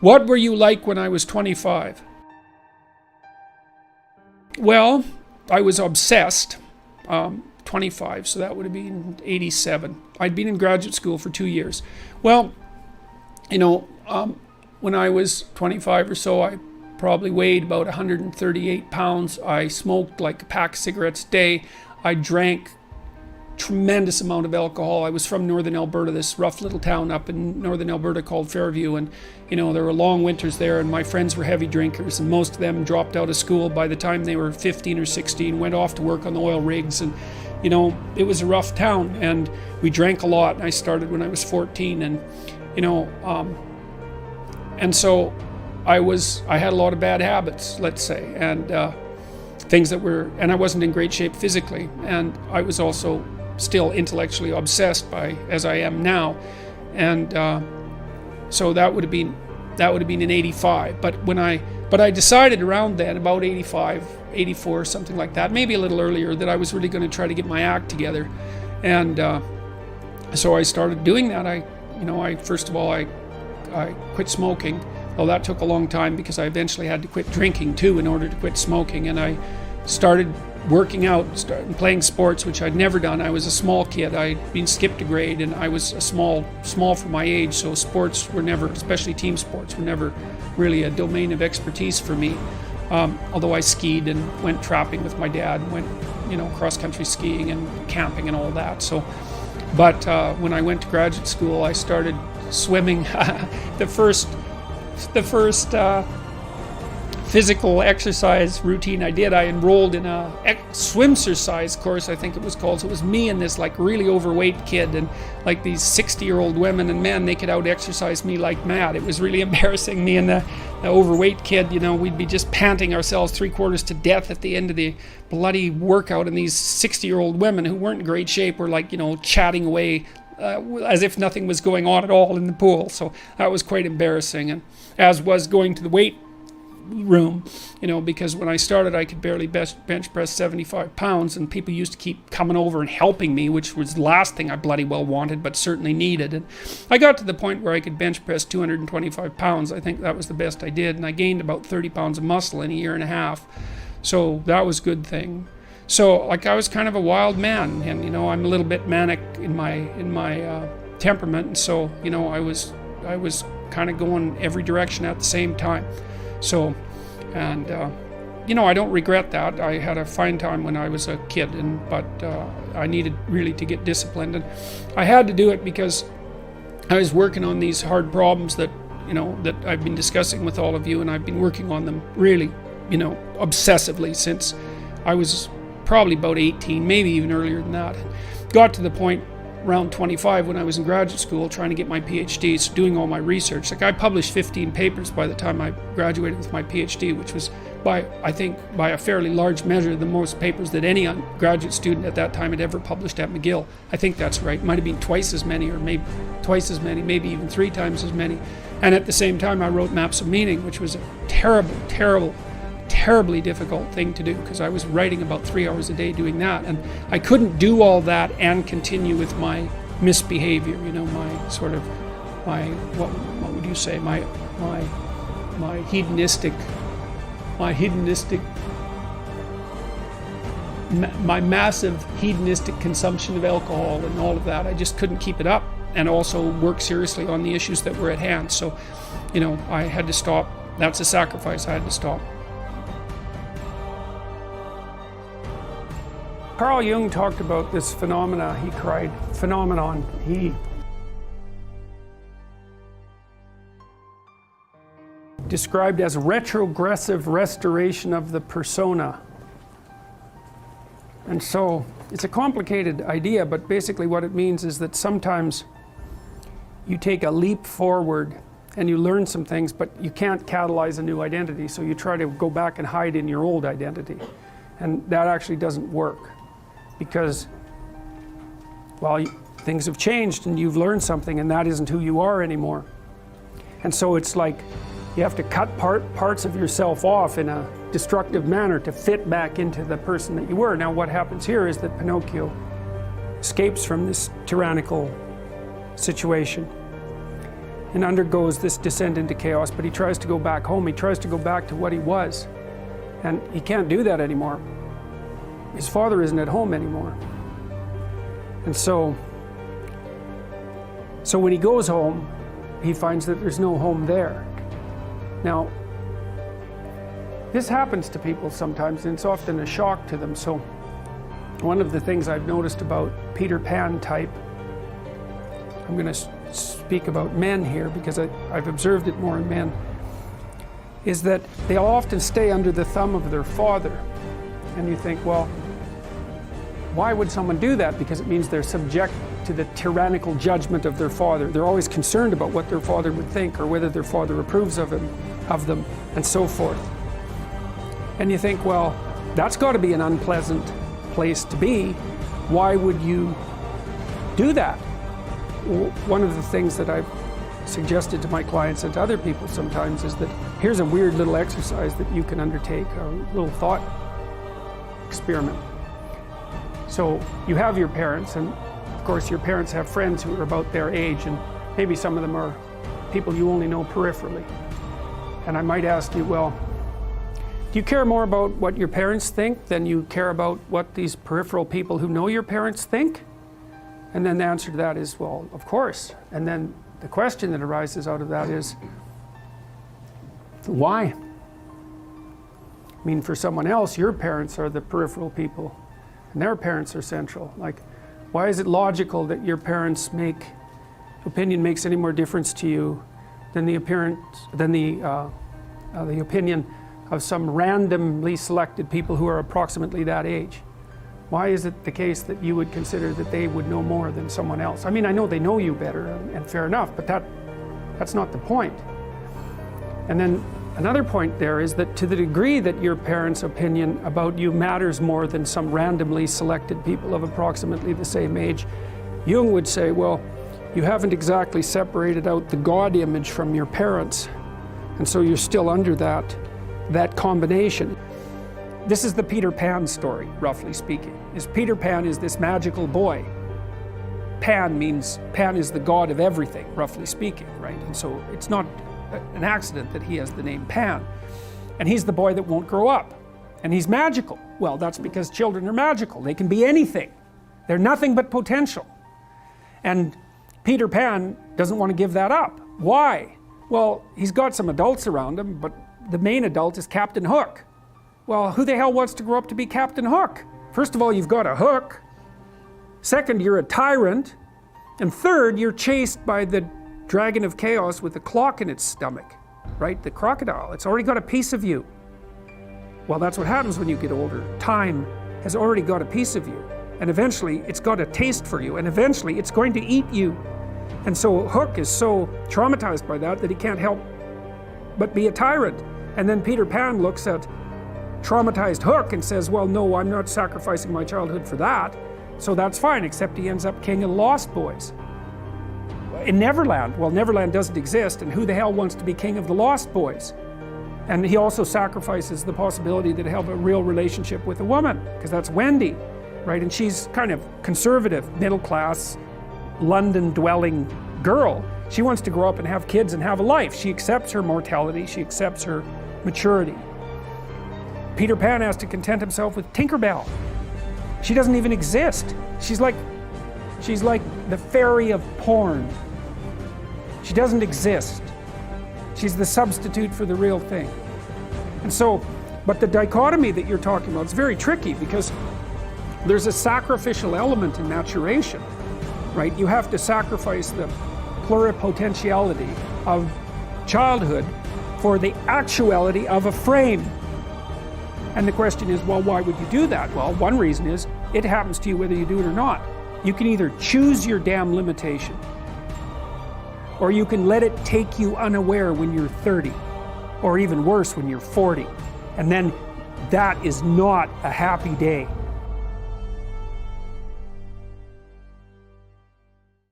What were you like when I was 25? Well, I was obsessed. 25, so that would have been 87. I'd been in graduate school for 2 years. Well, when I was 25 or so, I probably weighed about 138 pounds. I smoked like a pack of cigarettes a day. I drank tremendous amount of alcohol. I was from northern Alberta, this rough little town up in northern Alberta called Fairview, and there were long winters there, and my friends were heavy drinkers, and most of them dropped out of school by the time they were 15 or 16, went off to work on the oil rigs, and it was a rough town, and we drank a lot. And I started when I was 14, and and so I had a lot of bad habits, let's say, and things that were, and I wasn't in great shape physically, and I was also still intellectually obsessed as I am now, and so that would have been in 85. But I decided around then, about 85, 84, something like that, maybe a little earlier, that I was really going to try to get my act together, and so I started doing that. First of all, I quit smoking. Well, that took a long time because I eventually had to quit drinking too in order to quit smoking, and I started working out, started playing sports, which I'd never done. I was a small kid. I'd been skipped a grade, and I was small for my age, so sports were never, especially team sports, were never really a domain of expertise for me. Although I skied and went trapping with my dad, and went cross-country skiing and camping and all that. But when I went to graduate school, I started swimming. The first physical exercise routine I did, I enrolled in a swimsercise course, I think it was called. So it was me and this like really overweight kid, and like these 60-year-old women and men, they could out exercise me like mad. It was really embarrassing. Me and the overweight kid, we'd be just panting ourselves 3/4 to death at the end of the bloody workout, and these 60-year-old women who weren't in great shape were like chatting away as if nothing was going on at all in the pool. So that was quite embarrassing, and as was going to the weight room, because when I started I could barely bench press 75 pounds, and people used to keep coming over and helping me, which was the last thing I bloody well wanted, but certainly needed. And I got to the point where I could bench press 225 pounds. I think that was the best I did, and I gained about 30 pounds of muscle in a year and a half. So that was a good thing. So I was kind of a wild man, and I'm a little bit manic in my temperament, and so I was kind of going every direction at the same time. So, and I don't regret that. I had a fine time when I was a kid, but I needed really to get disciplined, and I had to do it because I was working on these hard problems that I've been discussing with all of you, and I've been working on them really, obsessively since I was probably about 18, maybe even earlier than that. Got to the point around 25 when I was in graduate school trying to get my PhD, so doing all my research. Like I published 15 papers by the time I graduated with my PhD, which was by a fairly large measure the most papers that any graduate student at that time had ever published at McGill. I think that's right. It might have been twice as many, or maybe twice as many, maybe even 3 times as many. And at the same time I wrote Maps of Meaning, which was a terribly difficult thing to do, because I was writing about 3 hours a day doing that, and I couldn't do all that and continue with my misbehavior, my sort of, what would you say, my hedonistic, my massive hedonistic consumption of alcohol and all of that. I just couldn't keep it up, and also work seriously on the issues that were at hand. So, I had to stop. That's a sacrifice. I had to stop. Carl Jung talked about this phenomenon. He described as retrogressive restoration of the persona. And so it's a complicated idea, but basically what it means is that sometimes you take a leap forward and you learn some things, but you can't catalyze a new identity, so you try to go back and hide in your old identity. And that actually doesn't work, because, well, things have changed and you've learned something, and that isn't who you are anymore. And so it's like you have to cut parts of yourself off in a destructive manner to fit back into the person that you were. Now what happens here is that Pinocchio escapes from this tyrannical situation, and undergoes this descent into chaos, but he tries to go back home. He tries to go back to what he was. And he can't do that anymore. His father isn't at home anymore. And so when he goes home, he finds that there's no home there. Now, this happens to people sometimes, and it's often a shock to them. So one of the things I've noticed about Peter Pan type, I'm going to speak about men here because I've observed it more in men, is that they'll often stay under the thumb of their father. And you think, well, why would someone do that? Because it means they're subject to the tyrannical judgment of their father. They're always concerned about what their father would think or whether their father approves of them, and so forth. And you think, well, that's got to be an unpleasant place to be. Why would you do that? One of the things that I've suggested to my clients and to other people sometimes is that here's a weird little exercise that you can undertake, a little thought experiment. So you have your parents, and of course your parents have friends who are about their age, and maybe some of them are people you only know peripherally. And I might ask you, well, do you care more about what your parents think than you care about what these peripheral people who know your parents think? And then the answer to that is, well, of course. And then the question that arises out of that is, why? I mean, for someone else, your parents are the peripheral people, and their parents are central. Like, why is it logical that your parents' opinion makes any more difference to you than the opinion of some randomly selected people who are approximately that age? Why is it the case that you would consider that they would know more than someone else? I mean, I know they know you better, and fair enough, but that's not the point. And then another point there is that to the degree that your parents' opinion about you matters more than some randomly selected people of approximately the same age, Jung would say, well, you haven't exactly separated out the God image from your parents, and so you're still under that combination. This is the Peter Pan story, roughly speaking. Peter Pan is this magical boy. Pan is the god of everything, roughly speaking, right? And so it's not an accident that he has the name Pan. And he's the boy that won't grow up. And he's magical. Well, that's because children are magical. They can be anything. They're nothing but potential. And Peter Pan doesn't want to give that up. Why? Well, he's got some adults around him, but the main adult is Captain Hook. Well, who the hell wants to grow up to be Captain Hook? First of all, you've got a hook. Second, you're a tyrant. And third, you're chased by the dragon of chaos with a clock in its stomach, right? The crocodile. It's already got a piece of you. Well, that's what happens when you get older. Time has already got a piece of you. And eventually, it's got a taste for you. And eventually, it's going to eat you. And so Hook is so traumatized by that he can't help but be a tyrant. And then Peter Pan looks at traumatized Hook and says, well, no, I'm not sacrificing my childhood for that. So that's fine, except he ends up king of the Lost Boys. In Neverland, well, Neverland doesn't exist, and who the hell wants to be king of the Lost Boys? And he also sacrifices the possibility that he'll have a real relationship with a woman, because that's Wendy, right? And she's kind of conservative, middle-class, London-dwelling girl. She wants to grow up and have kids and have a life. She accepts her mortality, she accepts her maturity. Peter Pan has to content himself with Tinkerbell. She doesn't even exist. She's like the fairy of porn. She doesn't exist. She's the substitute for the real thing. And so, but the dichotomy that you're talking about is very tricky, because there's a sacrificial element in maturation, right? You have to sacrifice the pluripotentiality of childhood for the actuality of a frame. And the question is, well, why would you do that? Well, one reason is it happens to you whether you do it or not. You can either choose your damn limitation, or you can let it take you unaware when you're 30, or even worse, when you're 40. And then that is not a happy day.